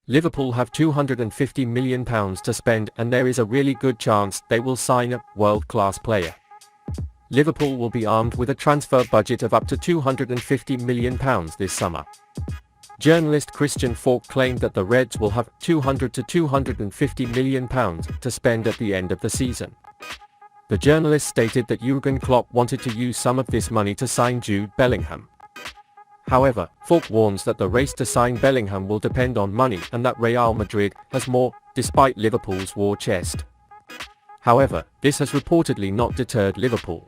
Liverpool have £250 million to spend, and there is a really good chance they will sign a world-class player. Liverpool will be armed with a transfer budget of up to £250 million this summer. Journalist Christian Falk claimed that the Reds will have £200 to £250 million to spend at the end of the season. The journalist stated that Jürgen Klopp wanted to use some of this money to sign Jude Bellingham. However, Falk warns that the race to sign Bellingham will depend on money and that Real Madrid has more, despite Liverpool's war chest. However, this has reportedly not deterred Liverpool.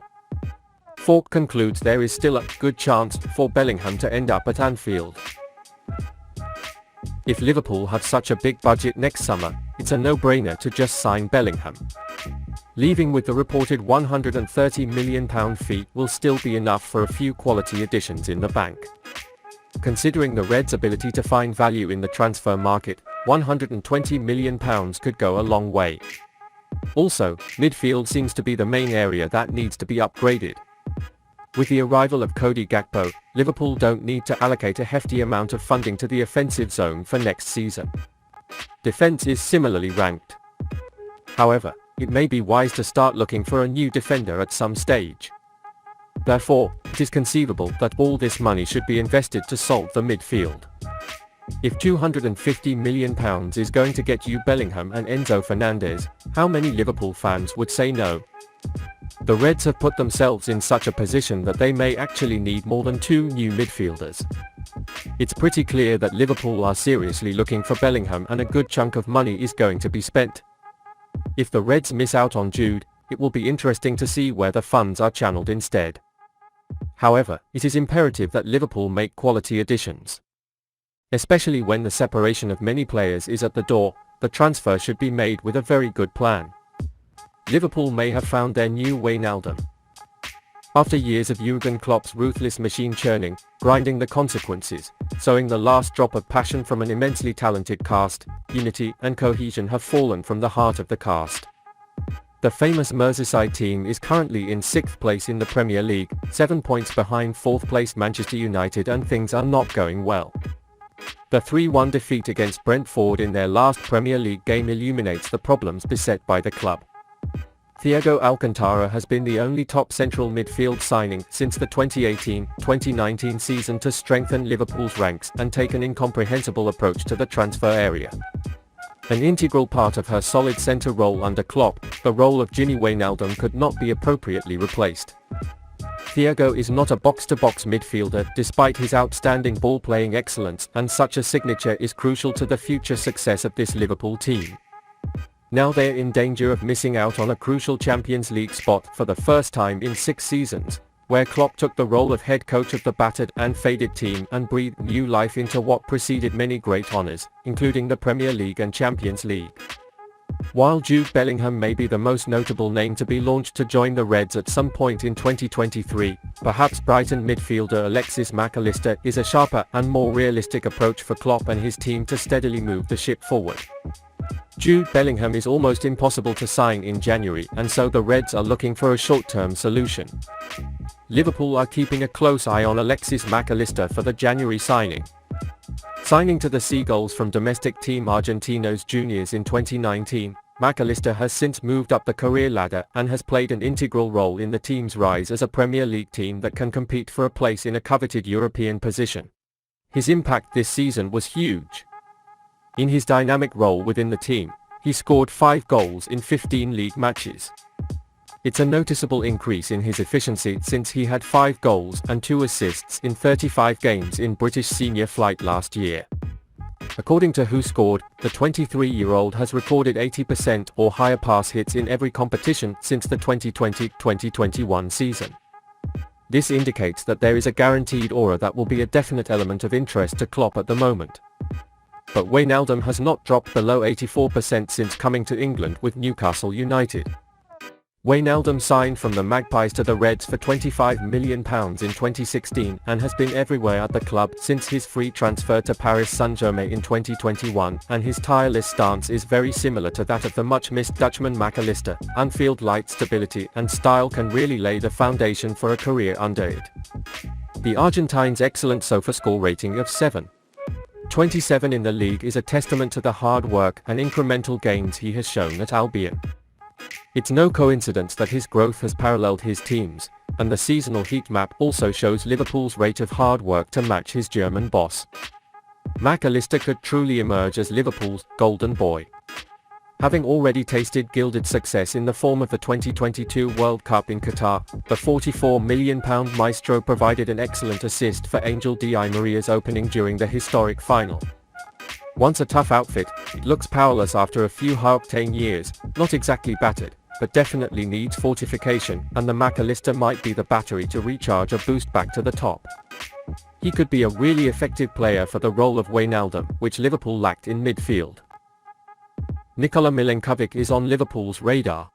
Falk concludes there is still a good chance for Bellingham to end up at Anfield. If Liverpool have such a big budget next summer, it's a no-brainer to just sign Bellingham. Leaving with the reported £130 million fee will still be enough for a few quality additions in the bank. Considering the Reds' ability to find value in the transfer market, £120 million could go a long way. Also, midfield seems to be the main area that needs to be upgraded. With the arrival of Gakpo, Liverpool don't need to allocate a hefty amount of funding to the offensive zone for next season. Defense is similarly ranked. However, it may be wise to start looking for a new defender at some stage. Therefore, it is conceivable that all this money should be invested to solve the midfield. If £250 million is going to get you Bellingham and Enzo Fernandez, how many Liverpool fans would say no? The Reds have put themselves in such a position that they may actually need more than 2 new midfielders. It's pretty clear that Liverpool are seriously looking for Bellingham, and a good chunk of money is going to be spent. If the Reds miss out on Jude, it will be interesting to see where the funds are channeled instead. However, it is imperative that Liverpool make quality additions. Especially when the separation of many players is at the door, the transfer should be made with a very good plan. Liverpool may have found their new Wijnaldum. After years of Jürgen Klopp's ruthless machine churning, grinding the consequences, sowing the last drop of passion from an immensely talented cast, unity and cohesion have fallen from the heart of the cast. The famous Merseyside team is currently in 6th place in the Premier League, 7 points behind 4th place Manchester United, and things are not going well. The 3-1 defeat against Brentford in their last Premier League game illuminates the problems beset by the club. Thiago Alcantara has been the only top central midfield signing since the 2018-2019 season to strengthen Liverpool's ranks and take an incomprehensible approach to the transfer area. An integral part of her solid centre role under Klopp, the role of Gini Wijnaldum could not be appropriately replaced. Thiago is not a box-to-box midfielder despite his outstanding ball-playing excellence, and such a signature is crucial to the future success of this Liverpool team. Now they're in danger of missing out on a crucial Champions League spot for the first time in 6 seasons, where Klopp took the role of head coach of the battered and faded team and breathed new life into what preceded many great honours, including the Premier League and Champions League. While Jude Bellingham may be the most notable name to be launched to join the Reds at some point in 2023, perhaps Brighton midfielder Alexis Macalister is a sharper and more realistic approach for Klopp and his team to steadily move the ship forward. Jude Bellingham is almost impossible to sign in January, and so the Reds are looking for a short-term solution. Liverpool are keeping a close eye on Alexis Macalister for the January signing. Signing to the Seagulls from domestic team Argentinos Juniors in 2019, Macalister has since moved up the career ladder and has played an integral role in the team's rise as a Premier League team that can compete for a place in a coveted European position. His impact this season was huge. In his dynamic role within the team, he scored 5 goals in 15 league matches. It's a noticeable increase in his efficiency since he had 5 goals and 2 assists in 35 games in British senior flight last year. According to Who Scored, the 23-year-old has recorded 80% or higher pass hits in every competition since the 2020-2021 season. This indicates that there is a guaranteed aura that will be a definite element of interest to Klopp at the moment. But Wijnaldum has not dropped below 84% since coming to England with Newcastle United. Wijnaldum signed from the Magpies to the Reds for £25 million in 2016 and has been everywhere at the club since his free transfer to Paris Saint-Germain in 2021, and his tireless stance is very similar to that of the much-missed Dutchman Macalister. Anfield-like stability and style can really lay the foundation for a career under it. The Argentine's excellent SofaScore rating of 7.2 27 in the league is a testament to the hard work and incremental gains he has shown at Albion. It's no coincidence that his growth has paralleled his team's, and the seasonal heat map also shows Liverpool's rate of hard work to match his German boss. Macalister could truly emerge as Liverpool's golden boy. Having already tasted gilded success in the form of the 2022 World Cup in Qatar, the £44 million maestro provided an excellent assist for Angel Di Maria's opening during the historic final. Once a tough outfit, it looks powerless after a few high-octane years, not exactly battered, but definitely needs fortification, and the Macalister might be the battery to recharge a boost back to the top. He could be a really effective player for the role of Wijnaldum, which Liverpool lacked in midfield. Nicola Milenkovic is on Liverpool's radar.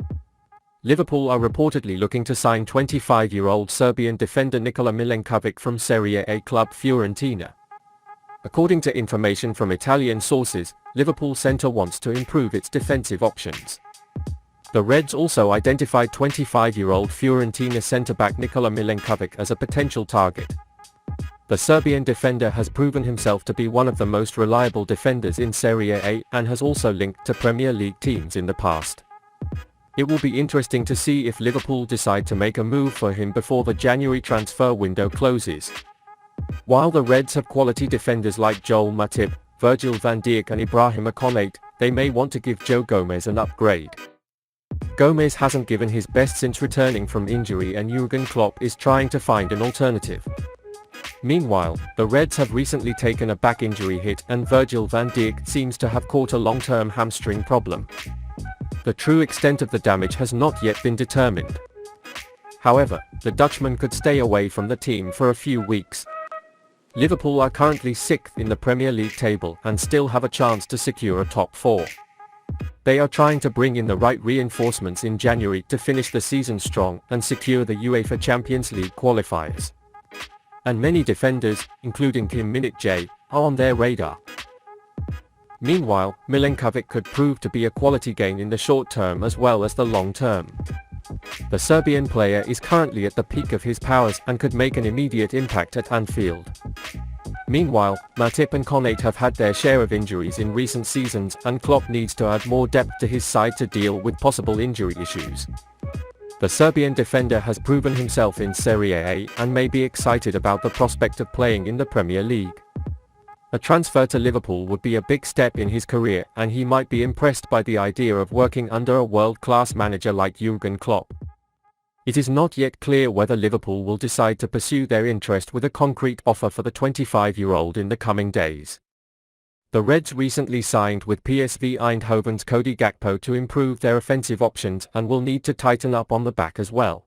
Liverpool are reportedly looking to sign 25-year-old Serbian defender Nicola Milenkovic from Serie A club Fiorentina. According to information from Italian sources, Liverpool centre wants to improve its defensive options. The Reds also identified 25-year-old Fiorentina centre-back Nicola Milenkovic as a potential target. The Serbian defender has proven himself to be one of the most reliable defenders in Serie A and has also linked to Premier League teams in the past. It will be interesting to see if Liverpool decide to make a move for him before the January transfer window closes. While the Reds have quality defenders like Joel Matip, Virgil van Dijk and Ibrahima Konate, they may want to give Joe Gomez an upgrade. Gomez hasn't given his best since returning from injury and Jürgen Klopp is trying to find an alternative. Meanwhile, the Reds have recently taken a back injury hit and Virgil van Dijk seems to have caught a long-term hamstring problem. The true extent of the damage has not yet been determined. However, the Dutchman could stay away from the team for a few weeks. Liverpool are currently 6th in the Premier League table and still have a chance to secure a top 4. They are trying to bring in the right reinforcements in January to finish the season strong and secure the UEFA Champions League qualifiers. And many defenders, including Kim Min-jae, are on their radar. Meanwhile, Milenkovic could prove to be a quality gain in the short term as well as the long term. The Serbian player is currently at the peak of his powers and could make an immediate impact at Anfield. Meanwhile, Matip and Konate have had their share of injuries in recent seasons and Klopp needs to add more depth to his side to deal with possible injury issues. The Serbian defender has proven himself in Serie A and may be excited about the prospect of playing in the Premier League. A transfer to Liverpool would be a big step in his career and he might be impressed by the idea of working under a world-class manager like Jürgen Klopp. It is not yet clear whether Liverpool will decide to pursue their interest with a concrete offer for the 25-year-old in the coming days. The Reds recently signed with PSV Eindhoven's Cody Gakpo to improve their offensive options and will need to tighten up on the back as well.